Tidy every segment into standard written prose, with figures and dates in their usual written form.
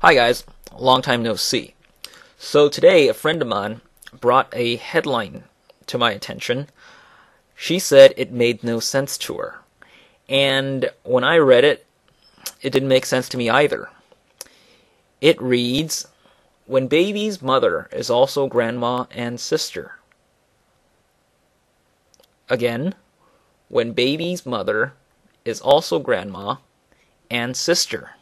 Hi guys, long time no see. So today a friend of mine brought a headline to my attention. She said it made no sense to her. And when I read it, it didn't make sense to me either. It reads, "When baby's mother is also grandma and sister." Again, when baby's mother is also grandma and sister.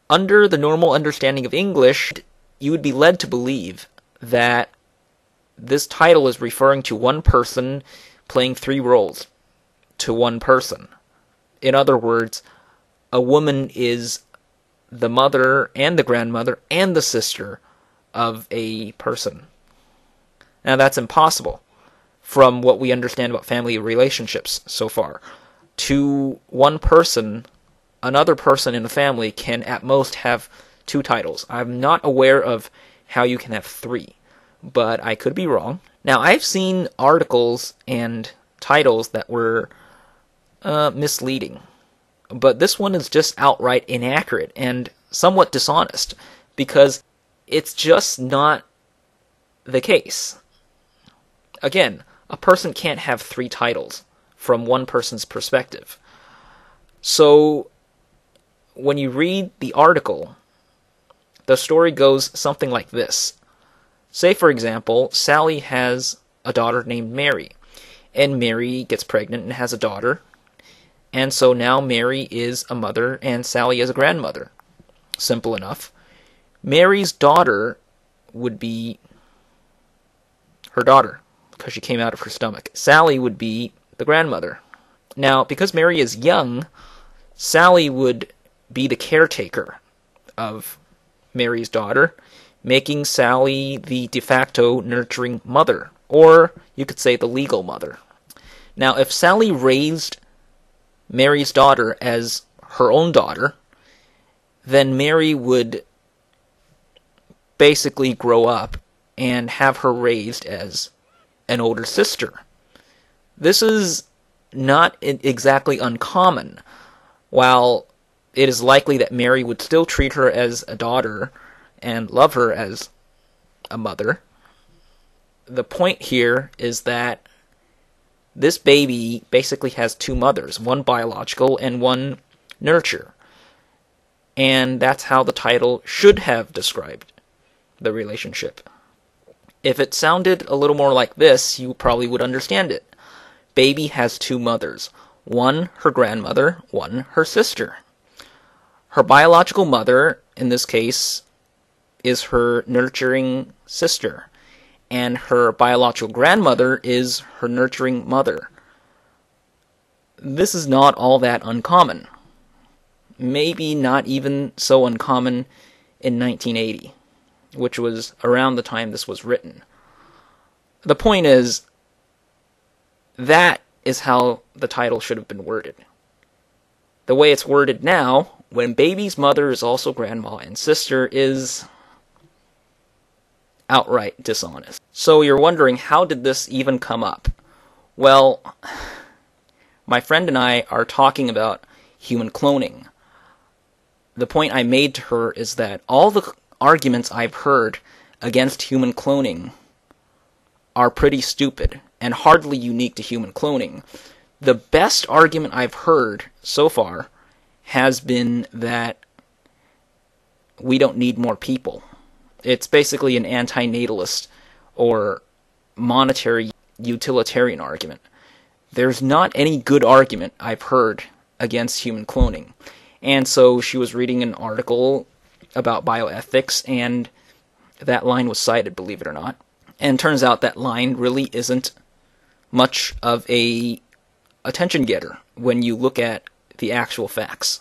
Under the normal understanding of English, you would be led to believe that this title is referring to one person playing three roles to one person. In other words, a woman is the mother and the grandmother and the sister of a person. Now that's impossible from what we understand about family relationships so far. To one person, another person in the family can at most have two titles. I'm not aware of how you can have three, but I could be wrong. Now, I've seen articles and titles that were misleading, but this one is just outright inaccurate and somewhat dishonest, because it's just not the case. Again, a person can't have three titles from one person's perspective. So, when you read the article, the story goes something like this. Say, for example, Sally has a daughter named Mary, and Mary gets pregnant and has a daughter, and so now Mary is a mother and Sally is a grandmother. Simple enough. Mary's daughter would be her daughter, because she came out of her stomach. Sally would be the grandmother. Now, because Mary is young, Sally would be the caretaker of Mary's daughter, making Sally the de facto nurturing mother, or you could say the legal mother. Now, if Sally raised Mary's daughter as her own daughter, then Mary would basically grow up and have her raised as an older sister. This is not exactly uncommon. While it is likely that Mary would still treat her as a daughter and love her as a mother, the point here is that this baby basically has two mothers, one biological and one nurture. And that's how the title should have described the relationship. If it sounded a little more like this, you probably would understand it. Baby has two mothers. One, her grandmother, one, her sister. Her biological mother, in this case, is her nurturing sister, and her biological grandmother is her nurturing mother. This is not all that uncommon. Maybe not even so uncommon in 1980, which was around the time this was written. The point is, that is how the title should have been worded. The way it's worded now, when baby's mother is also grandma and sister, is outright dishonest. So you're wondering, how did this even come up? Well, my friend and I are talking about human cloning. The point I made to her is that all the arguments I've heard against human cloning are pretty stupid and hardly unique to human cloning. The best argument I've heard so far has been that we don't need more people. It's basically an anti-natalist or monetary utilitarian argument. There's not any good argument I've heard against human cloning. And so she was reading an article about bioethics, and that line was cited, believe it or not. And turns out that line really isn't much of a attention getter when you look at the actual facts.